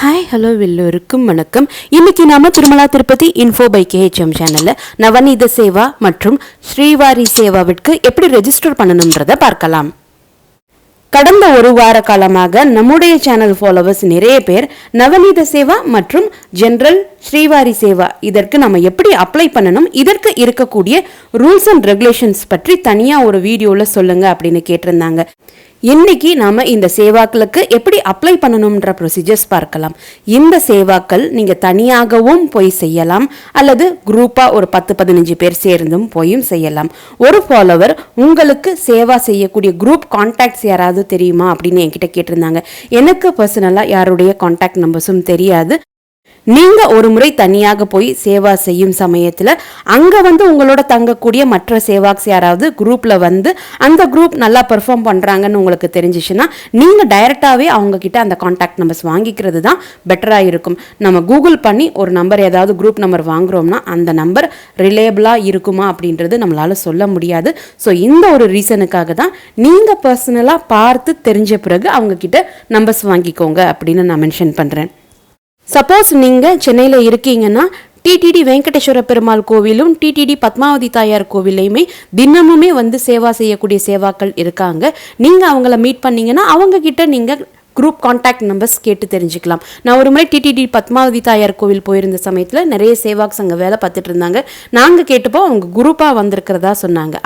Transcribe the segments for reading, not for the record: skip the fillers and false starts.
Hi hello எல்லோருக்கும் வணக்கம். இன்னைக்கு நாம திருமலா திருப்பதி இன்ஃபோ பை கேஹெச்எம் சேனல்ல நவநீத சேவா மற்றும் ஸ்ரீவாரி சேவாவிற்கு எப்படி ரெஜிஸ்டர் பண்ணணும்ன்றத பார்க்கலாம். கடந்த ஒரு வார காலமாக நம்முடைய சேனல் ஃபாலோவர்ஸ் நிறைய பேர் நவநீத சேவா மற்றும் ஜெனரல் ஸ்ரீவாரி சேவா இதற்கு நம்ம எப்படி அப்ளை பண்ணணும், இதற்கு இருக்கக்கூடிய ரூல்ஸ் அண்ட் ரெகுலேஷன்ஸ் பற்றி தனியா ஒரு வீடியோல சொல்லுங்க அப்படின்னு கேட்டிருந்தாங்க. இன்னைக்கு நாம இந்த சேவாக்களுக்கு எப்படி அப்ளை பண்ணணும்ன்ற ப்ரொசீஜர்ஸ் பார்க்கலாம். இந்த சேவாக்கள் நீங்க தனியாகவும் போய் செய்யலாம் அல்லது குரூப்பா ஒரு 10-15 பேர் சேர்ந்தும் போயும் செய்யலாம். ஒரு ஃபாலோவர் உங்களுக்கு சேவா செய்யக்கூடிய குரூப் கான்டாக்ட்ஸ் யாராவது தெரியுமா அப்படின்னு என்கிட்ட கேட்டிருந்தாங்க. எனக்கு பர்சனலா யாருடைய கான்டாக்ட் நம்பர்ஸும் தெரியாது. நீங்க ஒரு முறை தனியாக போய் சேவா செய்யும் சமயத்துல அங்க உங்களோட தங்கக்கூடிய மற்ற சேவாக்ஸ் யாராவது குரூப்ல அந்த குரூப் நல்லா பெர்ஃபார்ம் பண்றாங்கன்னு உங்களுக்கு தெரிஞ்சிச்சுன்னா நீங்க டைரக்டாவே அவங்க கிட்ட அந்த கான்டாக்ட் நம்பர்ஸ் வாங்கிக்கிறது தான் பெட்டரா இருக்கும். நம்ம கூகுள் பண்ணி ஒரு நம்பர் ஏதாவது குரூப் நம்பர் வாங்குறோம்னா அந்த நம்பர் ரிலேபிளா இருக்குமா அப்படின்றது நம்மளால சொல்ல முடியாது. ஸோ இந்த ஒரு ரீசனுக்காக தான் நீங்க பர்சனலா பார்த்து தெரிஞ்ச பிறகு அவங்க கிட்ட நம்பர்ஸ் வாங்கிக்கோங்க அப்படின்னு நான் மென்ஷன் பண்றேன். சப்போஸ் நீங்க சென்னையில இருக்கீங்கன்னா டிடிடி வெங்கடேஸ்வர பெருமாள் கோவிலும் டிடிடி பத்மாவதி தாயார் கோவிலையுமே தினமுமே சேவா செய்யக்கூடிய சேவாக்கள் இருக்காங்க. நீங்க அவங்கள மீட் பண்ணீங்கன்னா அவங்க கிட்ட நீங்க குரூப் கான்டாக்ட் நம்பர்ஸ் கேட்டு தெரிஞ்சுக்கலாம். நான் ஒரு முறை டிடிடி பத்மாவதி தாயார் கோவில் போயிருந்த சமயத்தில் நிறைய சேவாக்ஸ் அங்கே வேலை பார்த்துட்டு இருந்தாங்க. நாங்கள் கேட்டப்போ அவங்க குரூப்பாக வந்திருக்கிறதா சொன்னாங்க.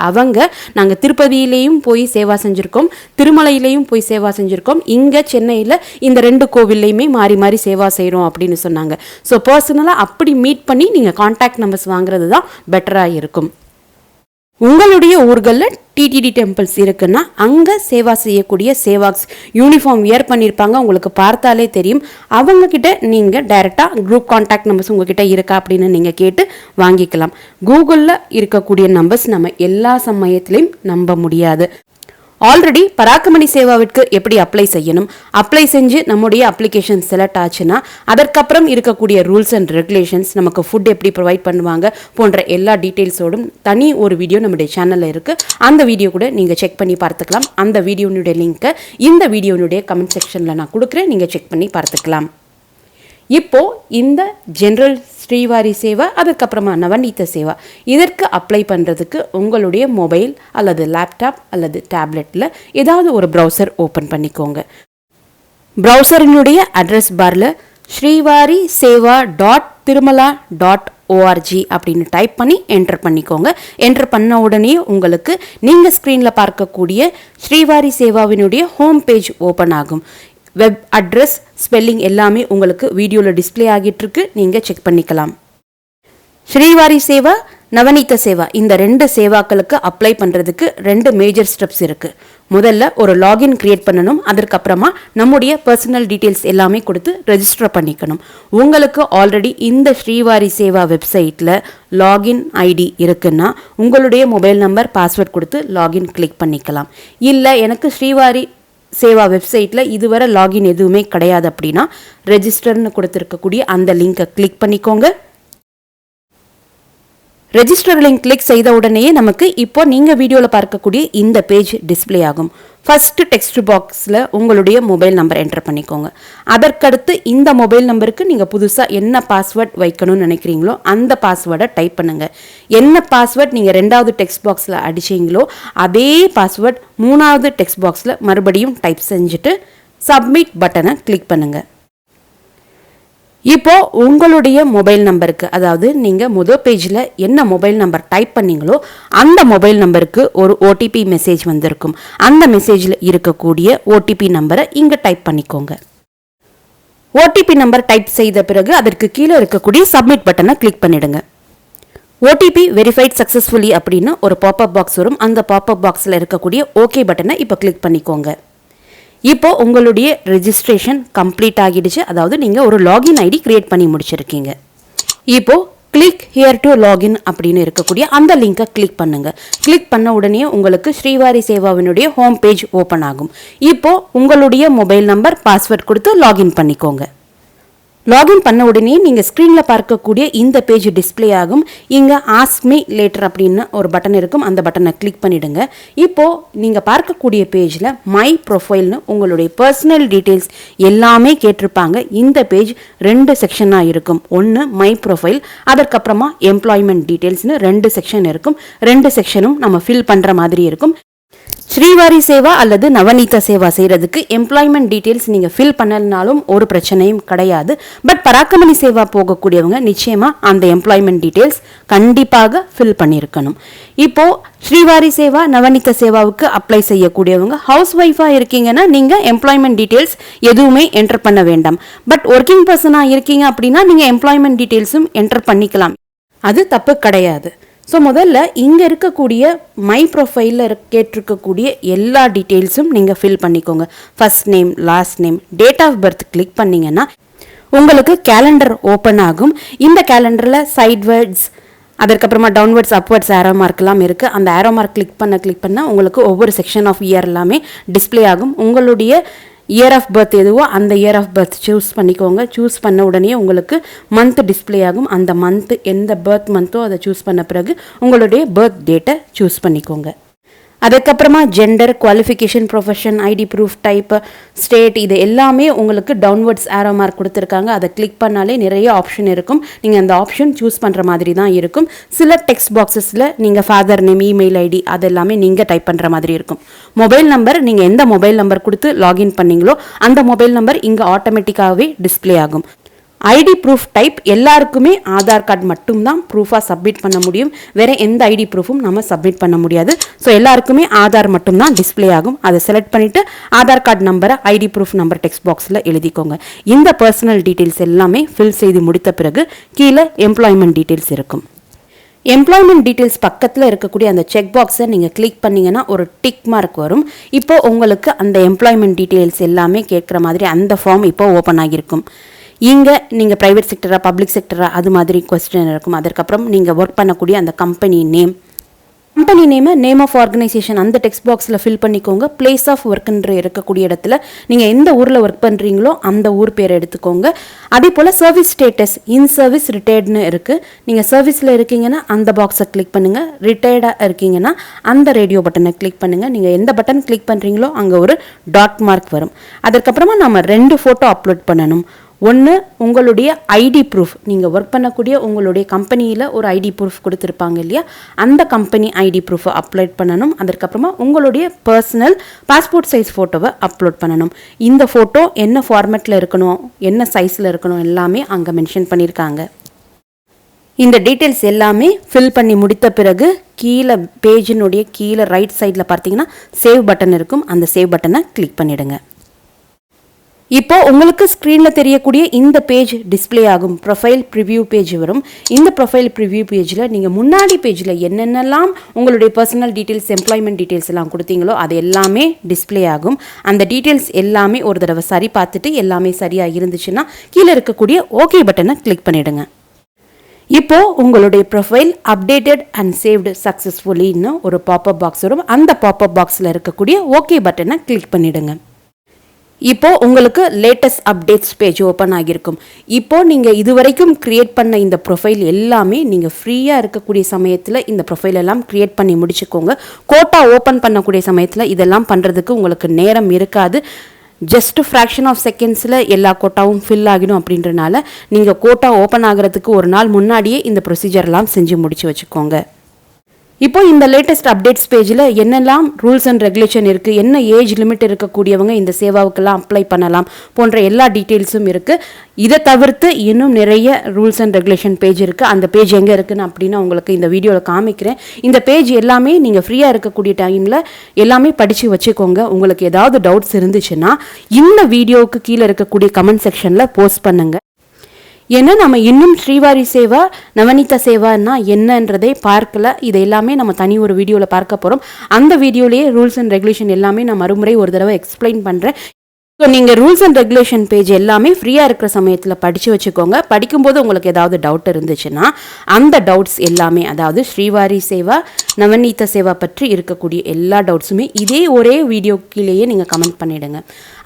நாங்கள் திருப்பதியிலையும் போய் சேவா செஞ்சுருக்கோம், திருமலையிலையும் போய் சேவா செஞ்சுருக்கோம், இங்கே சென்னையில் இந்த 2 கோவில்லையுமே மாறி மாறி சேவா செய்கிறோம் அப்படின்னு சொன்னாங்க. ஸோ பர்சனலாக அப்படி மீட் பண்ணி நீங்கள் கான்டாக்ட் நம்பர்ஸ் வாங்குறது தான் பெட்டராக இருக்கும். உங்களுடைய ஊர்களில் டிடிடி டெம்பிள்ஸ் இருக்குன்னா அங்கே சேவா செய்யக்கூடிய சேவாக்ஸ் யூனிஃபார்ம் வியர் பண்ணியிருப்பாங்க, உங்களுக்கு பார்த்தாலே தெரியும். அவங்க கிட்ட நீங்கள் டைரெக்டாக குரூப் கான்டாக்ட் நம்பர்ஸ் உங்ககிட்ட இருக்கா அப்படின்னு நீங்கள் கேட்டு வாங்கிக்கலாம். கூகுளில் இருக்கக்கூடிய நம்பர்ஸ் நம்ம எல்லா சமயத்திலையும் நம்ப முடியாது. ஆல்ரெடி பராக்கமணி சேவாவிற்கு எப்படி அப்ளை செய்யணும், அப்ளை செஞ்சு நம்முடைய அப்ளிகேஷன் செலக்ட் ஆச்சுன்னா அதற்கப்புறம் இருக்கக்கூடிய ரூல்ஸ் அண்ட் ரெகுலேஷன்ஸ், நமக்கு ஃபுட் எப்படி ப்ரொவைட் பண்ணுவாங்க போன்ற எல்லா டீட்டெயில்ஸோடும் தனி ஒரு வீடியோ நம்முடைய சேனலில் இருக்குது. அந்த வீடியோ கூட நீங்கள் செக் பண்ணி பார்த்துக்கலாம். அந்த வீடியோனுடைய லிங்க்கை இந்த வீடியோனுடைய கமெண்ட் செக்ஷனில் நான் கொடுக்குறேன், நீங்கள் செக் பண்ணி பார்த்துக்கலாம். இப்போ இந்த ஜெனரல் ஸ்ரீவாரி சேவா அதுக்கப்புறமா நவநீத சேவா இதற்கு அப்ளை பண்ணுறதுக்கு உங்களுடைய மொபைல் அல்லது லேப்டாப் அல்லது டேப்லெட்டில் ஏதாவது ஒரு ப்ரௌசர் ஓப்பன் பண்ணிக்கோங்க. ப்ரௌசரினுடைய அட்ரஸ் பாரில் ஸ்ரீவாரி சேவா .tirumala.org அப்படின்னு டைப் பண்ணி என்டர் பண்ணிக்கோங்க. என்டர் பண்ண உடனே உங்களுக்கு நீங்கள் ஸ்க்ரீனில் பார்க்கக்கூடிய ஸ்ரீவாரி சேவாவினுடைய ஹோம் பேஜ் ஓப்பன் ஆகும். வெப் அட்ரஸ், ஸ்பெல்லிங் எல்லாமே உங்களுக்கு வீடியோவில் டிஸ்பிளே ஆகிட்டு இருக்கு, நீங்கள் செக் பண்ணிக்கலாம். ஸ்ரீவாரி சேவா, நவநீத சேவா இந்த 2 சேவாக்களுக்கு அப்ளை பண்ணுறதுக்கு 2 மேஜர் ஸ்டெப்ஸ் இருக்குது. முதல்ல ஒரு லாகின் கிரியேட் பண்ணணும். அதற்கப்புறமா நம்முடைய பர்சனல் டீட்டெயில்ஸ் எல்லாமே கொடுத்து ரெஜிஸ்டர் பண்ணிக்கணும். உங்களுக்கு ஆல்ரெடி இந்த ஸ்ரீவாரி சேவா வெப்சைட்டில் லாகின் ஐடி இருக்குன்னா உங்களுடைய மொபைல் நம்பர், பாஸ்வேர்ட் கொடுத்து லாகின் கிளிக் பண்ணிக்கலாம். இல்லை எனக்கு ஸ்ரீவாரி சேவா வெப்சைட்டில் இதுவரை லாகின் எதுவுமே கிடையாது அப்படின்னா ரெஜிஸ்டர்னு கொடுத்துருக்கக்கூடிய அந்த லிங்கை கிளிக் பண்ணிக்கோங்க. ரெஜிஸ்டர் லிங்க் கிளிக் செய்த உடனேயே நமக்கு இப்போ நீங்கள் வீடியோவில் பார்க்கக்கூடிய இந்த பேஜ் டிஸ்பிளே ஆகும். ஃபர்ஸ்ட் டெக்ஸ்ட் பாக்ஸில் உங்களுடைய மொபைல் நம்பர் என்டர் பண்ணிக்கோங்க. அதற்கடுத்து இந்த மொபைல் நம்பருக்கு நீங்கள் புதுசாக என்ன பாஸ்வேர்ட் வைக்கணும்னு நினைக்கிறீங்களோ அந்த பாஸ்வேர்டை டைப் பண்ணுங்கள். என்ன பாஸ்வேர்ட் நீங்கள் 2வது டெக்ஸ்ட் பாக்ஸில் அடிச்சிங்களோ அதே பாஸ்வேர்ட் 3வது டெக்ஸ்ட் பாக்ஸில் மறுபடியும் டைப் செஞ்சுட்டு சப்மிட் பட்டனை கிளிக் பண்ணுங்கள். இப்போ உங்களுடைய மொபைல் நம்பருக்கு, அதாவது நீங்கள் முதல் பேஜில் என்ன மொபைல் நம்பர் டைப் பண்ணீங்களோ அந்த மொபைல் நம்பருக்கு ஒரு ஓடிபி மெசேஜ் வந்திருக்கும். அந்த மெசேஜில் இருக்கக்கூடிய ஓடிபி நம்பரை இங்கே டைப் பண்ணிக்கோங்க. ஓடிபி நம்பர் டைப் செய்த பிறகு அதற்கு கீழே இருக்கக்கூடிய சப்மிட் பட்டனை கிளிக் பண்ணிடுங்க. ஓடிபி வெரிஃபைட் சக்ஸஸ்ஃபுல்லி அப்படின்னு ஒரு பாப்அப் பாக்ஸ் வரும். அந்த பாப்அப் பாக்ஸில் இருக்கக்கூடிய ஓகே பட்டனை இப்போ கிளிக் பண்ணிக்கோங்க. இப்போ உங்களுடைய ரெஜிஸ்ட்ரேஷன் கம்ப்ளீட் ஆகிடுச்சு, அதாவது நீங்கள் ஒரு லாகின் ஐடி கிரியேட் பண்ணி முடிச்சிருக்கீங்க. இப்போ கிளிக் ஹியர் டு லாகின் அப்படின்னு இருக்கக்கூடிய அந்த லிங்கை கிளிக் பண்ணுங்க. கிளிக் பண்ண உடனே உங்களுக்கு ஸ்ரீவாரி சேவாவினுடைய ஹோம் பேஜ் ஓப்பன் ஆகும். இப்போ உங்களுடைய மொபைல் நம்பர், பாஸ்வேர்ட் கொடுத்து லாகின் பண்ணிக்கோங்க. லாகின் பண்ண உடனே நீங்கள் ஸ்க்ரீனில் பார்க்கக்கூடிய இந்த பேஜ் டிஸ்பிளே ஆகும். இங்கே ஆஸ்க் மீ லேட்டர் அப்படின்னு ஒரு பட்டன் இருக்கும். அந்த பட்டனை கிளிக் பண்ணிவிடுங்க. இப்போது நீங்கள் பார்க்கக்கூடிய பேஜில் மை ப்ரொஃபைல்னு உங்களுடைய பர்சனல் டீட்டெயில்ஸ் எல்லாமே கேட்டிருப்பாங்க. இந்த பேஜ் 2 செக்ஷனாக இருக்கும். ஒன்று மை ப்ரொஃபைல், அதற்கப்புறமா எம்ப்ளாய்மெண்ட் டீட்டெயில்ஸ்னு 2 செக்ஷன் இருக்கும். 2 செக்ஷனும் நம்ம ஃபில் பண்ணுற மாதிரி இருக்கும். ஸ்ரீவாரி சேவா அல்லது நவநீத சேவா செய்கிறதுக்கு எம்ப்ளாய்மெண்ட் டீட்டெயில்ஸ் நீங்கள் ஃபில் பண்ணலனாலும் ஒரு பிரச்சனையும் கிடையாது. பட் பராக்கமணி சேவா போகக்கூடியவங்க நிச்சயமாக அந்த எம்ப்ளாய்மெண்ட் டீட்டெயில்ஸ் கண்டிப்பாக ஃபில் பண்ணியிருக்கணும். இப்போது ஸ்ரீவாரி சேவா நவநீத சேவாவுக்கு அப்ளை செய்யக்கூடியவங்க ஹவுஸ் ஒய்ஃபாக இருக்கீங்கன்னா நீங்கள் எம்ப்ளாய்மெண்ட் டீட்டெயில்ஸ் எதுவுமே என்டர் பண்ண வேண்டாம். பட் ஒர்க்கிங் பர்சனாக இருக்கீங்க அப்படின்னா நீங்கள் எம்ப்ளாய்மெண்ட் டீட்டெயில்ஸும் என்டர் பண்ணிக்கலாம். அது தப்பு கிடையாது. ஸோ முதல்ல இங்கே இருக்கக்கூடிய மை ப்ரொஃபைலில் கேட்டிருக்கக்கூடிய எல்லா டீட்டெயில்ஸும் நீங்கள் ஃபில் பண்ணிக்கோங்க. First name, last name, date of birth click பண்ணிங்கன்னா உங்களுக்கு கேலண்டர் ஓப்பன் ஆகும். இந்த கேலண்டரில் சைட்வேர்ட்ஸ், அதற்கப்புறமா டவுன்வர்ட்ஸ், அப்வர்ட்ஸ் ஆரோ மார்க்லாம் இருக்குது. அந்த ஆரோ மார்க் கிளிக் பண்ண உங்களுக்கு ஒவ்வொரு செக்ஷன் ஆஃப் இயர் எல்லாமே டிஸ்பிளே ஆகும். உங்களுடைய இயர் ஆஃப் பர்த் எதுவோ அந்த இயர் ஆஃப் பர்த் சூஸ் பண்ணிக்கோங்க. சூஸ் பண்ண உடனே உங்களுக்கு மந்த் டிஸ்பிளே ஆகும். அந்த மந்த் எந்த பர்த் மந்த்தோ அதை சூஸ் பண்ண பிறகு உங்களுடைய பர்த் டேட்டை சூஸ் பண்ணிக்கோங்க. அதுக்கப்புறமா gender, qualification, profession, ID proof, type, state, இது எல்லாமே உங்களுக்கு டவுன்வர்ட்ஸ் ஆரோ மார்க் கொடுத்துருக்காங்க. அதை கிளிக் பண்ணாலே நிறைய ஆப்ஷன் இருக்கும். நீங்கள் அந்த ஆப்ஷன் சூஸ் பண்ணுற மாதிரி தான் இருக்கும். சில டெக்ஸ்ட் பாக்ஸஸில் நீங்கள் ஃபாதர் நேம், இமெயில் ஐடி அது எல்லாமே நீங்கள் டைப் பண்ணுற மாதிரி இருக்கும். மொபைல் நம்பர், நீங்கள் எந்த மொபைல் நம்பர் கொடுத்து லாகின் பண்ணீங்களோ அந்த மொபைல் நம்பர் இங்கே ஆட்டோமேட்டிக்காகவே டிஸ்பிளே ஆகும். ஐடி ப்ரூஃப் டைப் எல்லாருக்குமே ஆதார் கார்டு மட்டும்தான் ப்ரூஃபாக சப்மிட் பண்ண முடியும். வேறு எந்த ஐடி ப்ரூஃபும் நம்ம சப்மிட் பண்ண முடியாது. ஸோ எல்லாருக்குமே ஆதார் மட்டும்தான் டிஸ்பிளே ஆகும். அதை செலக்ட் பண்ணிவிட்டு ஆதார் கார்டு நம்பரை ஐடி ப்ரூஃப் நம்பர் டெக்ஸ்ட் பாக்ஸில் எழுதிக்கோங்க. இந்த பர்சனல் டீட்டெயில்ஸ் எல்லாமே ஃபில் செய்து முடித்த பிறகு கீழே எம்ப்ளாய்மெண்ட் டீட்டெயில்ஸ் இருக்கும். எம்ப்ளாய்மெண்ட் டீட்டெயில்ஸ் பக்கத்தில் இருக்கக்கூடிய அந்த செக் பாக்ஸை நீங்கள் கிளிக் பண்ணிங்கன்னா ஒரு டிக் மார்க் வரும். இப்போது உங்களுக்கு அந்த எம்ப்ளாய்மெண்ட் டீட்டெயில்ஸ் எல்லாமே கேட்குற மாதிரி அந்த ஃபார்ம் இப்போ ஓப்பன் ஆகியிருக்கும். இங்கே நீங்கள் ப்ரைவேட் செக்டரா, பப்ளிக் செக்டரா, அது மாதிரி கொஸ்டின் இருக்கும். அதற்கப்புறம் நீங்கள் ஒர்க் பண்ணக்கூடிய அந்த கம்பெனி நேமை, நேம் ஆஃப் ஆர்கனைசேஷன் அந்த டெக்ஸ்ட் பாக்ஸில் ஃபில் பண்ணிக்கோங்க. பிளேஸ் ஆஃப் ஒர்க்குன்ற இருக்கக்கூடிய இடத்துல நீங்கள் எந்த ஊரில் ஒர்க் பண்ணுறீங்களோ அந்த ஊர் பேரை எடுத்துக்கோங்க. அதே போல் சர்வீஸ் ஸ்டேட்டஸ், இன் சர்வீஸ், ரிட்டையர்டுன்னு இருக்குது. நீங்கள் சர்வீஸில் இருக்கீங்கன்னா அந்த பாக்ஸை கிளிக் பண்ணுங்கள். ரிட்டையர்டாக இருக்கீங்கன்னா அந்த ரேடியோ பட்டனை கிளிக் பண்ணுங்கள். நீங்கள் எந்த பட்டன் கிளிக் பண்ணுறீங்களோ அங்கே ஒரு டாட் மார்க் வரும். அதற்கப்புறமா நம்ம 2 ஃபோட்டோ அப்லோட் பண்ணணும். ஒன்று உங்களுடைய ஐடி ப்ரூஃப், நீங்கள் ஒர்க் பண்ணக்கூடிய உங்களுடைய கம்பெனியில் ஒரு ஐடி ப்ரூஃப் கொடுத்துருப்பாங்க இல்லையா, அந்த கம்பெனி ஐடி ப்ரூஃபை அப்லோட் பண்ணணும். அதற்கப்புறமா உங்களுடைய பர்சனல் பாஸ்போர்ட் சைஸ் ஃபோட்டோவை அப்லோட் பண்ணணும். இந்த ஃபோட்டோ என்ன ஃபார்மேட்டில் இருக்கணும், என்ன சைஸில் இருக்கணும் எல்லாமே அங்கே மென்ஷன் பண்ணியிருக்காங்க. இந்த டீட்டெயில்ஸ் எல்லாமே ஃபில் பண்ணி முடித்த பிறகு கீழே பேஜினுடைய கீழே ரைட் சைடில் பார்த்தீங்கன்னா சேவ் பட்டன் இருக்கும். அந்த சேவ் பட்டனை கிளிக் பண்ணிவிடுங்க. இப்போ உங்களுக்கு ஸ்க்ரீனில் தெரியக்கூடிய இந்த பேஜ் டிஸ்பிளே ஆகும். ப்ரொஃபைல் ப்ரிவ்யூ பேஜ் வரும். இந்த ப்ரொஃபைல் ப்ரிவ்யூ பேஜில் நீங்கள் முன்னாடி பேஜில் என்னென்னலாம் உங்களுடைய பர்சனல் டீட்டெயில்ஸ், எம்ப்ளாய்மெண்ட் டீட்டெயில்ஸ் எல்லாம் கொடுத்தீங்களோ அது எல்லாமே டிஸ்பிளே ஆகும். அந்த டீட்டெயில்ஸ் எல்லாமே ஒரு தடவை சரி பார்த்துட்டு எல்லாமே சரியாக இருந்துச்சுன்னா கீழே இருக்கக்கூடிய ஓகே பட்டனை கிளிக் பண்ணிவிடுங்க. இப்போ உங்களுடைய ப்ரொஃபைல் அப்டேட்டட் அண்ட் சேவ்டு சக்ஸஸ்ஃபுல்லின்னு ஒரு பாப்அப் பாக்ஸ் வரும். அந்த பாப்அப் பாக்ஸில் இருக்கக்கூடிய ஓகே பட்டனை கிளிக் பண்ணிவிடுங்க. இப்போ உங்களுக்கு லேட்டஸ்ட் அப்டேட்ஸ் பேஜ் ஓப்பன் ஆகியிருக்கும். இப்போ நீங்கள் இதுவரைக்கும் கிரியேட் பண்ண இந்த ப்ரொஃபைல் எல்லாமே நீங்கள் ஃப்ரீயாக இருக்கக்கூடிய சமயத்தில் இந்த ப்ரொஃபைல் எல்லாம் கிரியேட் பண்ணி முடிச்சுக்கோங்க. கோட்டா ஓப்பன் பண்ணக்கூடிய சமயத்தில் இதெல்லாம் பண்ணுறதுக்கு உங்களுக்கு நேரம் இருக்காது. ஜஸ்ட் ஃப்ராக்ஷன் ஆஃப் செகண்ட்ஸில் எல்லா கோட்டாவும் ஃபில் ஆகிடும். அப்படின்றனால நீங்கள் கோட்டா ஓப்பன் ஆகிறதுக்கு ஒரு நாள் முன்னாடியே இந்த ப்ரொசீஜர்லாம் செஞ்சு முடிச்சு வச்சுக்கோங்க. இப்போ இந்த லேட்டஸ்ட் அப்டேட்ஸ் பேஜில் என்னெல்லாம் ரூல்ஸ் அண்ட் ரெகுலேஷன் இருக்குது, என்ன ஏஜ் லிமிட் இருக்கக்கூடியவங்க இந்த சேவாவுக்கெல்லாம் அப்ளை பண்ணலாம் போன்ற எல்லா டீட்டெயில்ஸும் இருக்குது. இதை தவிர்த்து இன்னும் நிறைய ரூல்ஸ் அண்ட் ரெகுலேஷன் பேஜ் இருக்குது. அந்த பேஜ் எங்கே இருக்குன்னு அப்படின்னு உங்களுக்கு இந்த வீடியோவில் காமிக்கிறேன். இந்த பேஜ் எல்லாமே நீங்கள் ஃப்ரீயாக இருக்கக்கூடிய டைமில் எல்லாமே படித்து வச்சுக்கோங்க. உங்களுக்கு ஏதாவது டவுட்ஸ் இருந்துச்சுன்னா இந்த வீடியோவுக்கு கீழே இருக்கக்கூடிய கமெண்ட் செக்ஷனில் போஸ்ட் பண்ணுங்கள். ஏன்னா நம்ம இன்னும் ஸ்ரீவாரி சேவா, நவநீத சேவான்னா என்னன்றதை பார்க்கல. இதை எல்லாமே நம்ம தனி ஒரு வீடியோவில் பார்க்க போகிறோம். அந்த வீடியோலேயே ரூல்ஸ் அண்ட் ரெகுலேஷன் எல்லாமே நான் மறுமுறை ஒரு தடவை எக்ஸ்பிளைன் பண்ணுறேன். ஸோ நீங்கள் ரூல்ஸ் அண்ட் ரெகுலேஷன் பேஜ் எல்லாமே ஃப்ரீயாக இருக்கிற சமயத்தில் படித்து வச்சுக்கோங்க. படிக்கும்போது உங்களுக்கு ஏதாவது டவுட் இருந்துச்சுன்னா அந்த டவுட்ஸ் எல்லாமே, அதாவது ஸ்ரீவாரி சேவா நவநீத சேவா பற்றி இருக்கக்கூடிய எல்லா டவுட்ஸுமே இதே ஒரே வீடியோ கீழேயே நீங்கள் கமெண்ட் பண்ணிவிடுங்க.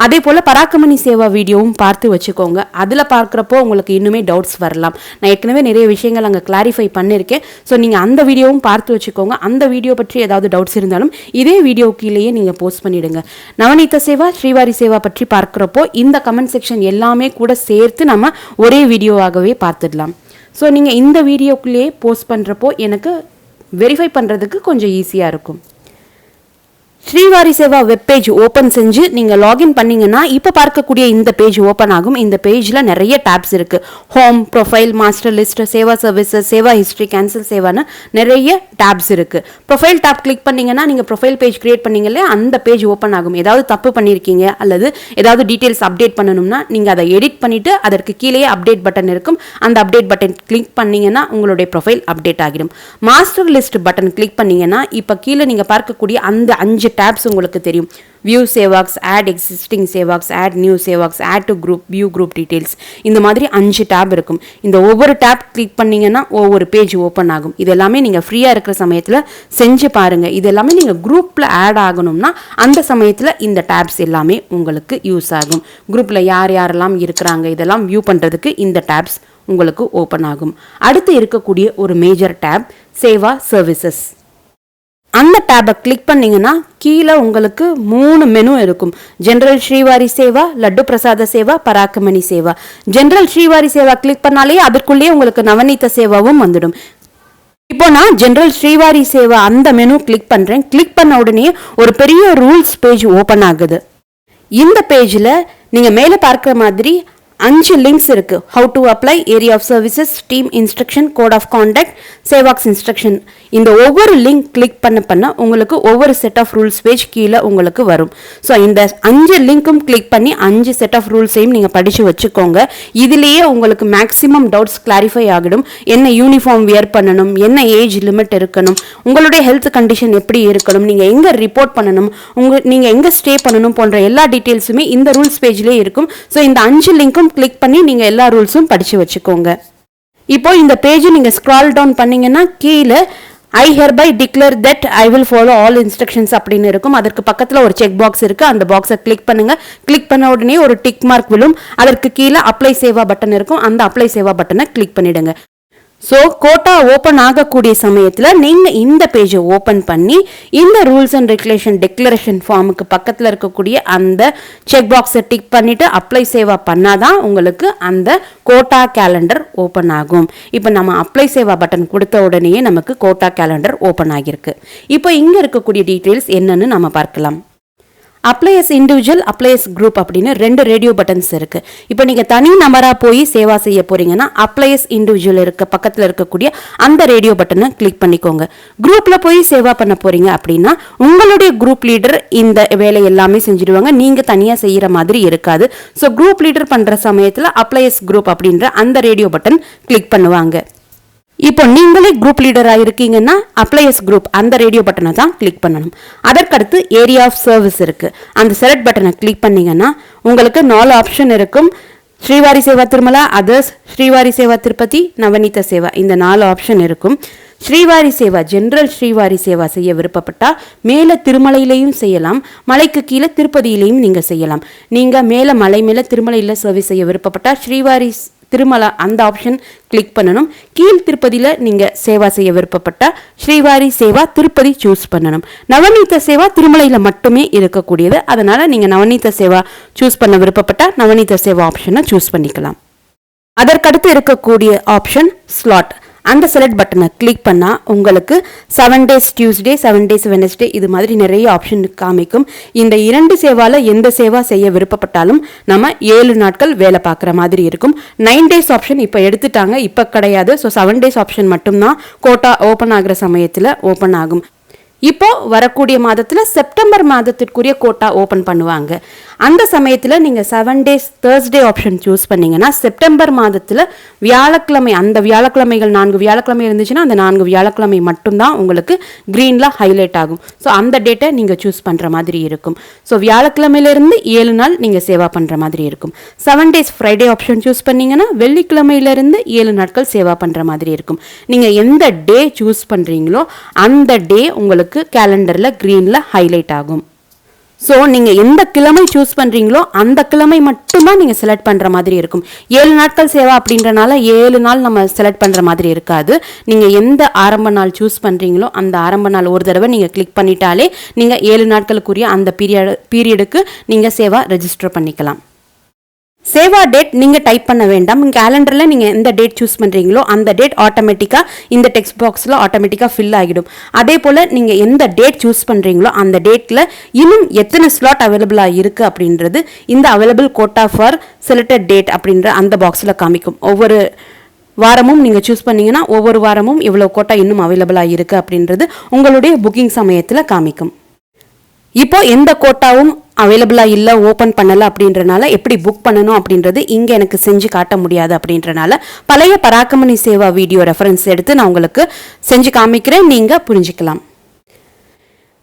அதே போல் பராக்கமணி சேவா வீடியோவும் பார்த்து வச்சுக்கோங்க. அதில் பார்க்குறப்போ உங்களுக்கு இன்னுமே டவுட்ஸ் வரலாம். நான் ஏற்கனவே நிறைய விஷயங்கள் அங்கே கிளாரிஃபை பண்ணியிருக்கேன். ஸோ நீங்கள் அந்த வீடியோவும் பார்த்து வச்சுக்கோங்க. அந்த வீடியோ பற்றி ஏதாவது டவுட்ஸ் இருந்தாலும் இதே வீடியோ கீழேயே நீங்கள் போஸ்ட் பண்ணிவிடுங்க. நவநீத சேவா ஸ்ரீவாரி சேவா பற்றி பார்க்குறப்போ இந்த கமெண்ட் செக்ஷன் எல்லாமே கூட சேர்த்து நம்ம ஒரே வீடியோவாகவே பார்த்துடலாம். ஸோ நீங்கள் இந்த வீடியோக்குள்ளேயே போஸ்ட் பண்ணுறப்போ எனக்கு வெரிஃபை பண்ணுறதுக்கு கொஞ்சம் ஈஸியாக இருக்கும். ஸ்ரீவாரி சேவா வெப்பேஜ் ஓப்பன் செஞ்சு நீங்கள் லாகின் பண்ணிங்கன்னா இப்போ பார்க்கக்கூடிய இந்த பேஜ் ஓப்பன் ஆகும். இந்த பேஜில் நிறைய டேப்ஸ் இருக்குது. Home, profile, master list, seva services, seva history, cancel சேவான்னு நிறைய டேப்ஸ் இருக்குது. ப்ரொஃபைல் டேப் கிளிக் பண்ணிங்கன்னா நீங்கள் ப்ரொஃபைல் பேஜ் கிரியேட் பண்ணீங்களே அந்த பேஜ் ஓப்பன் ஆகும். ஏதாவது தப்பு பண்ணியிருக்கீங்க அல்லது ஏதாவது டீட்டெயில்ஸ் அப்டேட் பண்ணணும்னா நீங்கள் அதை எடிட் பண்ணிவிட்டு அதற்கு கீழே அப்டேட் பட்டன் இருக்கும். அந்த அப்டேட் பட்டன் கிளிக் பண்ணிங்கன்னா உங்களுடைய ப்ரொஃபைல் அப்டேட் ஆகிடும். மாஸ்டர் லிஸ்ட் பட்டன் கிளிக் பண்ணிங்கன்னா இப்போ கீழே நீங்கள் பார்க்கக்கூடிய அந்த 5 tabs உங்களுக்கு தெரியும். View sevaks, add existing sevaks, add new sevaks, add to group, view group details, இந்த மாதிரி 5 டேப் இருக்கும். இந்த ஒவ்வொரு டேப் கிளிக் பண்ணிங்கன்னா ஒவ்வொரு பேஜ் ஓப்பன் ஆகும். இது எல்லாமே நீங்கள் ஃப்ரீயாக இருக்கிற சமயத்தில் செஞ்சு பாருங்கள். இது எல்லாமே நீங்கள் குரூப்பில் ஆட் ஆகணும்னா அந்த சமயத்தில் இந்த டேப்ஸ் எல்லாமே உங்களுக்கு யூஸ் ஆகும். குரூப்பில் யார் யாரெல்லாம் இருக்கிறாங்க இதெல்லாம் வியூ பண்ணுறதுக்கு இந்த டேப்ஸ் உங்களுக்கு ஓப்பன் ஆகும். அடுத்து இருக்கக்கூடிய ஒரு மேஜர் டேப் சேவா சர்வீசஸ். அந்த டேபை கிளிக் பண்ணிங்கன்னா கீழே உங்களுக்கு 3 மெனு இருக்கும். ஜென்ரல் ஸ்ரீவாரி சேவா, லட்டு பிரசாத சேவா, பராக்கமணி சேவா. ஜென்ரல் ஸ்ரீவாரி சேவா கிளிக் பண்ணாலே அதற்குள்ளேயே உங்களுக்கு நவநீத சேவாவும் வந்துடும். இப்போ நான் ஜென்ரல் ஸ்ரீவாரி சேவா அந்த மெனு கிளிக் பண்ணுறேன். கிளிக் பண்ண உடனே ஒரு பெரிய ரூல்ஸ் பேஜ் ஓப்பன் ஆகுது. இந்த பேஜில் நீங்கள் மேலே பார்க்குற மாதிரி 5 லிங்க்ஸ் இருக்கு. How to apply, area of services, team instruction, code of contact, sevaks instruction. இந்த ஒவ்வொரு லிங்க் கிளிக் பண்ண உங்களுக்கு ஒவ்வொரு செட் ஆஃப் ரூல்ஸ் பேஜ் கீழே உங்களுக்கு வரும். ஸோ இந்த 5 லிங்க்கும் கிளிக் பண்ணி 5 செட் ஆஃப் ரூல்ஸையும் நீங்கள் படித்து வச்சுக்கோங்க. இதுலேயே உங்களுக்கு மேக்ஸிமம் டவுட்ஸ் கிளாரிஃபை ஆகிடும். என்ன யூனிஃபார்ம் வியர் பண்ணணும், என்ன ஏஜ் லிமிட் இருக்கணும், உங்களுடைய ஹெல்த் கண்டிஷன் எப்படி இருக்கணும், நீங்கள் எங்கே ரிப்போர்ட் பண்ணணும், நீங்கள் எங்கே ஸ்டே பண்ணணும் போன்ற எல்லா டீட்டெயில்ஸுமே இந்த ரூல்ஸ் பேஜ்லேயே இருக்கும். ஸோ இந்த 5 லிங்க்கும் கிளிக் பண்ணி நீங்க எல்லா ரூல்ஸும் படிச்சு வச்சுக்கோங்க. இப்போ இந்த பேஜ் நீங்க ஸ்க்ரால் டவுன் பண்ணீங்கன்னா கீழே I hereby declare that I will follow all instructions அப்படின்னு இருக்கும். அதற்கு பக்கத்தில் ஒரு செக் பாக்ஸ் இருக்கு. அந்த பாக்ஸை கிளிக் பண்ணுங்க. கிளிக் பண்ண உடனே ஒரு டிக் மார்க் விழும். அதற்கு கீழே அப்ளை சேவா பட்டன் இருக்கும். அந்த அப்ளை சேவா பட்டனை கிளிக் பண்ணிடுங்க. ஸோ கோட்டா ஓப்பன் ஆகக்கூடிய சமயத்தில் நீங்கள் இந்த பேஜை ஓப்பன் பண்ணி இந்த ரூல்ஸ் அண்ட் ரெகுலேஷன் டெக்ளரேஷன் ஃபார்முக்கு பக்கத்தில் இருக்கக்கூடிய அந்த செக் பாக்ஸை டிக் பண்ணிவிட்டு அப்ளை சேவா பண்ணாதான் உங்களுக்கு அந்த கோட்டா கேலண்டர் ஓப்பன் ஆகும். இப்போ நம்ம அப்ளை சேவா பட்டன் கொடுத்த உடனேயே நமக்கு கோட்டா கேலண்டர் ஓப்பன் ஆகியிருக்கு. இப்போ இங்கே இருக்கக்கூடிய டீட்டெயில்ஸ் என்னன்னு நம்ம பார்க்கலாம். Apply as individual, apply as group அப்படின்னு 2 ரேடியோ பட்டன்ஸ் இருக்கு. இப்போ நீங்க தனி நபரா போய் சேவா செய்ய போறீங்கன்னா அப்ளை எஸ் இண்டிவிஜுவல் இருக்க பக்கத்துல இருக்கக்கூடிய அந்த ரேடியோ பட்டனை கிளிக் பண்ணிக்கோங்க. குரூப்ல போய் சேவா பண்ண போறீங்க அப்படின்னா உங்களுடைய குரூப் லீடர் இந்த வேலை எல்லாமே செஞ்சிடுவாங்க. நீங்க தனியா செய்யற மாதிரி இருக்காது. ஸோ குரூப் லீடர் பண்ற சமயத்துல அப்ளை எஸ் குரூப் அப்படின்ற அந்த ரேடியோ பட்டன் கிளிக் பண்ணுவாங்க. இப்போ நீங்களே குரூப் லீடராக இருக்கீங்கன்னா அப்ளை எஸ் குரூப் அந்த ரேடியோ பட்டனை தான் கிளிக் பண்ணணும். அதற்கடுத்து ஏரியா ஆஃப் சர்வீஸ் இருக்கு. அந்த செலக்ட் பட்டனை கிளிக் பண்ணீங்கன்னா உங்களுக்கு 4 ஆப்ஷன் இருக்கும். ஸ்ரீவாரி சேவா திருமலா, அதர்ஸ், ஸ்ரீவாரி சேவா திருப்பதி, நவநீத சேவா, இந்த 4 ஆப்ஷன் இருக்கும். ஸ்ரீவாரி சேவா ஜென்ரல் ஸ்ரீவாரி சேவா செய்ய விருப்பப்பட்டா மேலே திருமலையிலையும் செய்யலாம், மலைக்கு கீழே திருப்பதியிலையும் நீங்கள் செய்யலாம். நீங்கள் மேலே மலை மேலே திருமலையில் சர்வீஸ் செய்ய விருப்பப்பட்டா ஸ்ரீவாரி திருமலா அந்த ஆப்ஷன் கிளிக் பண்ணணும். கீழ் திருப்பதியில் நீங்கள் சேவா செய்ய விருப்பப்பட்ட ஸ்ரீவாரி சேவா திருப்பதி சூஸ் பண்ணணும். நவநீத சேவா திருமலையில் மட்டுமே இருக்கக்கூடியது. அதனால் நீங்கள் நவநீத சேவா சூஸ் பண்ண விருப்பப்பட்ட நவநீத சேவா ஆப்ஷனை சூஸ் பண்ணிக்கலாம். அதற்கடுத்து இருக்கக்கூடிய ஆப்ஷன் ஸ்லாட். அந்த செலக்ட் பட்டனை கிளிக் பண்ணால் உங்களுக்கு 7 days டியூஸ்டே, 7 days வெனஸ்டே, இது மாதிரி நிறைய ஆப்ஷன் காமிக்கும். இந்த 2 சேவால எந்த சேவா செய்ய விருப்பப்பட்டாலும் நம்ம 7 நாட்கள் வேலை பார்க்குற மாதிரி இருக்கும். 9 days ஆப்ஷன் இப்போ எடுத்துட்டாங்க, இப்போ கிடையாது. ஸோ 7 days ஆப்ஷன் மட்டும்தான் கோட்டா ஓப்பன் ஆகிற சமயத்தில் ஓப்பன் ஆகும். இப்போ வரக்கூடிய மாதத்தில் செப்டம்பர் மாதத்திற்குரிய கோட்டா ஓப்பன் பண்ணுவாங்க. அந்த சமயத்தில் நீங்கள் 7 days Thursday ஆப்ஷன் சூஸ் பண்ணிங்கன்னா செப்டம்பர் மாதத்தில் வியாழக்கிழமை, அந்த வியாழக்கிழமைகள் 4 வியாழக்கிழமை இருந்துச்சுன்னா அந்த 4 வியாழக்கிழமை மட்டும்தான் உங்களுக்கு க்ரீனில் ஹைலைட் ஆகும். ஸோ அந்த டேட்டை நீங்கள் சூஸ் பண்ணுற மாதிரி இருக்கும். ஸோ வியாழக்கிழமையிலேருந்து 7 நாள் நீங்கள் சேவா பண்ணுற மாதிரி இருக்கும். 7 days ஃப்ரைடே ஆப்ஷன் சூஸ் பண்ணிங்கன்னா வெள்ளிக்கிழமையிலேருந்து 7 நாட்கள் சேவா பண்ணுற மாதிரி இருக்கும். நீங்கள் எந்த டே சூஸ் பண்ணுறீங்களோ அந்த டே உங்களுக்கு கேலண்டரில் க்ரீனில் ஹைலைட் ஆகும். ஸோ நீங்கள் எந்த கிழமை சூஸ் பண்ணுறீங்களோ அந்த கிழமை மட்டும்தான் நீங்கள் செலக்ட் பண்ணுற மாதிரி இருக்கும். 7 நாட்கள் சேவா அப்படின்றனால 7 நாள் நம்ம செலக்ட் பண்ணுற மாதிரி இருக்காது. நீங்கள் எந்த ஆரம்ப நாள் சூஸ் பண்ணுறீங்களோ அந்த ஆரம்ப நாள் ஒரு தடவை நீங்கள் கிளிக் பண்ணிட்டாலே நீங்கள் 7 நாட்களுக்குரிய அந்த பீரியடுக்கு நீங்கள் சேவா ரெஜிஸ்டர் பண்ணிக்கலாம். சேவா டேட் நீங்கள் டைப் பண்ண வேண்டாம். கேலண்டரில் நீங்கள் எந்த டேட் சூஸ் பண்ணுறீங்களோ அந்த டேட் ஆட்டோமேட்டிக்காக இந்த டெக்ஸ்ட் பாக்ஸில் ஆட்டோமேட்டிக்காக ஃபில் ஆகிடும். அதே போல் நீங்கள் எந்த டேட் சூஸ் பண்ணுறீங்களோ அந்த டேட்டில் இன்னும் எத்தனை ஸ்லாட் அவைலபிளாக இருக்குது அப்படின்றது இந்த available quota for selected date அப்படின்ற அந்த பாக்ஸில் காமிக்கும். ஒவ்வொரு வாரமும் நீங்கள் சூஸ் பண்ணிங்கன்னா ஒவ்வொரு வாரமும் இவ்வளோ கோட்டா இன்னும் அவைலபிளாக இருக்குது அப்படின்றது உங்களுடைய புக்கிங் சமயத்தில் காமிக்கும். இப்போ எந்த கோட்டாவும் அவைலபிளாக இல்லை, ஓப்பன் பண்ணலை அப்படின்றனால எப்படி புக் பண்ணணும் அப்படின்றது இங்கே எனக்கு செஞ்சு காட்ட முடியாது. அப்படின்றனால பழைய பராக்கமணி சேவா வீடியோ ரெஃபரன்ஸ் எடுத்து நான் உங்களுக்கு செஞ்சு காமிக்கிறேன், நீங்கள் புரிஞ்சுக்கலாம்.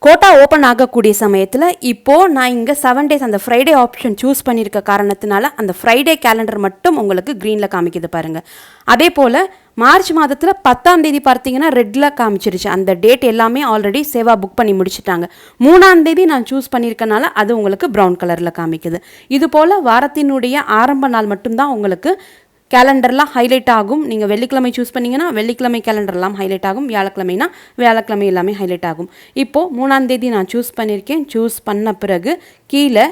கோட்டா ஓப்பன் ஆகக்கூடிய சமயத்தில் இப்போது நான் இங்கே 7 days அந்த ஃப்ரைடே ஆப்ஷன் சூஸ் பண்ணியிருக்க காரணத்தினால அந்த ஃப்ரைடே கேலண்டர் மட்டும் உங்களுக்கு க்ரீனில் காமிக்குது பாருங்கள். அதே போல் மார்ச் மாதத்தில் 10ஆம் தேதி பார்த்தீங்கன்னா ரெட்டில் காமிச்சிருச்சு. அந்த டேட் எல்லாமே ஆல்ரெடி சேவா புக் பண்ணி முடிச்சுட்டாங்க. 3ஆம் தேதி நான் சூஸ் பண்ணியிருக்கனால அது உங்களுக்கு ப்ரௌன் கலரில் காமிக்குது. இது போல் வாரத்தினுடைய ஆரம்ப நாள் மட்டும்தான் உங்களுக்கு கேலண்டர்லாம் ஹைலைட் ஆகும். நீங்கள் வெள்ளிக்கிழமை சூஸ் பண்ணிங்கன்னா வெள்ளிக்கிழமை கேலண்டர்லாம் ஹைலைட் ஆகும், வியாழக்கிழமைனா வியாழக்கிழமை எல்லாமே ஹைலைட் ஆகும். இப்போது 3ஆம் தேதி நான் சூஸ் பண்ணியிருக்கேன். சூஸ் பண்ண பிறகு கீழே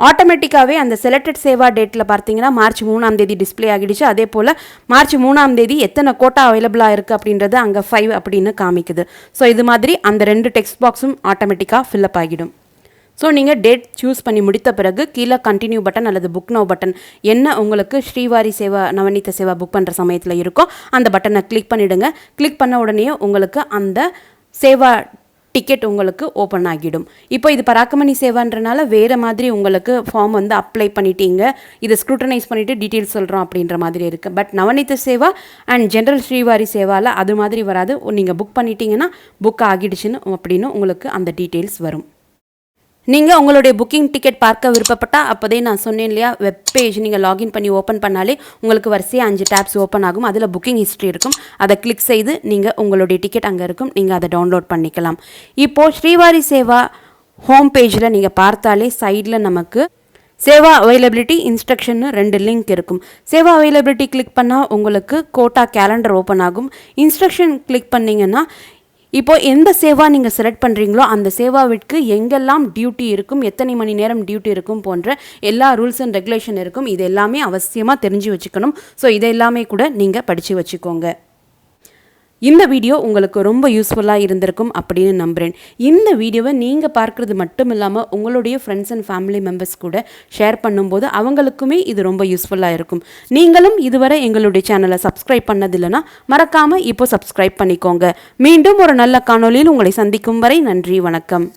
ஆட்டோமேட்டிக்காகவே அந்த செலக்டட் சேவா டேட்டில் பார்த்தீங்கன்னா மார்ச் 3ஆம் தேதி டிஸ்பிளே ஆகிடுச்சு. அதே போல் மார்ச் 3ஆம் தேதி எத்தனை கோட்டா அவைலபிளாக இருக்குது அப்படின்றது அங்கே 5 அப்படின்னு காமிக்குது. ஸோ இது மாதிரி அந்த 2 டெக்ஸ்ட் பாக்ஸும் ஆட்டோமேட்டிக்காக ஃபில்லப் ஆகிடும். ஸோ நீங்கள் டேட் சூஸ் பண்ணி முடித்த பிறகு கீழே கண்டினியூ பட்டன் அல்லது புக் நவ் பட்டன் என்ன உங்களுக்கு ஸ்ரீவாரி சேவா நவநீத சேவா புக் பண்ணுற சமயத்தில் இருக்கோ அந்த பட்டனை கிளிக் பண்ணிவிடுங்க. கிளிக் பண்ண உடனே உங்களுக்கு அந்த சேவா டிக்கெட் உங்களுக்கு ஓப்பன் ஆகிடும். இப்போ இது பராக்கமணி சேவான்றனால வேறு மாதிரி உங்களுக்கு ஃபார்ம் வந்து அப்ளை பண்ணிட்டீங்க, இதை ஸ்க்ரூட்டனைஸ் பண்ணிவிட்டு டீட்டெயில்ஸ் சொல்கிறோம் அப்படின்ற மாதிரி இருக்குது. But Navaneetha seva and general Srivari சேவாவில் அது மாதிரி வராது. நீங்கள் புக் பண்ணிட்டீங்கன்னா புக் ஆகிடுச்சுன்னு அப்படின்னு உங்களுக்கு அந்த டீட்டெயில்ஸ் வரும். நீங்கள் உங்களுடைய புக்கிங் டிக்கெட் பார்க்க விருப்பப்பட்டால் அப்போதே நான் சொன்னேன் இல்லையா, வெப் பேஜ் நீங்கள் லாகின் பண்ணி ஓப்பன் பண்ணாலே உங்களுக்கு வரிசையாக 5 டேப்ஸ் ஓப்பன் ஆகும். அதில் புக்கிங் ஹிஸ்ட்ரி இருக்கும். அதை கிளிக் செய்து நீங்கள் உங்களுடைய டிக்கெட் அங்கே இருக்கும், நீங்கள் அதை டவுன்லோட் பண்ணிக்கலாம். இப்போது ஸ்ரீவாரி சேவா ஹோம் பேஜில் நீங்கள் பார்த்தாலே சைடில் நமக்கு சேவா அவைலபிலிட்டி இன்ஸ்ட்ரக்ஷன் 2 லிங்க் இருக்கும். சேவா அவைலபிலிட்டி கிளிக் பண்ணால் உங்களுக்கு கோட்டா கேலண்டர் ஓப்பன் ஆகும். இன்ஸ்ட்ரக்ஷன் கிளிக் பண்ணிங்கன்னா இப்போது எந்த சேவா நீங்கள் செலக்ட் பண்ணுறீங்களோ அந்த சேவாவிற்கு எங்கெல்லாம் டியூட்டி இருக்கும், எத்தனை மணி நேரம் டியூட்டி இருக்கும் போன்ற எல்லா ரூல்ஸ் அண்ட் ரெகுலேஷன் இருக்கும். இது எல்லாமே அவசியமாக தெரிஞ்சு வச்சுக்கணும். ஸோ இதை எல்லாமே கூட நீங்கள் படித்து வச்சுக்கோங்க. இந்த வீடியோ உங்களுக்கு ரொம்ப யூஸ்ஃபுல்லாக இருந்திருக்கும் அப்படின்னு நம்புகிறேன். இந்த வீடியோவை நீங்கள் பார்க்குறது மட்டும் இல்லாமல் உங்களுடைய ஃப்ரெண்ட்ஸ் அண்ட் ஃபேமிலி மெம்பர்ஸ் கூட ஷேர் பண்ணும்போது அவங்களுக்குமே இது ரொம்ப யூஸ்ஃபுல்லாக இருக்கும். நீங்களும் இதுவரை எங்களுடைய சேனலை சப்ஸ்கிரைப் பண்ணதில்லைன்னா மறக்காமல் இப்போ சப்ஸ்கிரைப் பண்ணிக்கோங்க. மீண்டும் ஒரு நல்ல காணொளியில் உங்களை சந்திக்கும் வரை நன்றி, வணக்கம்.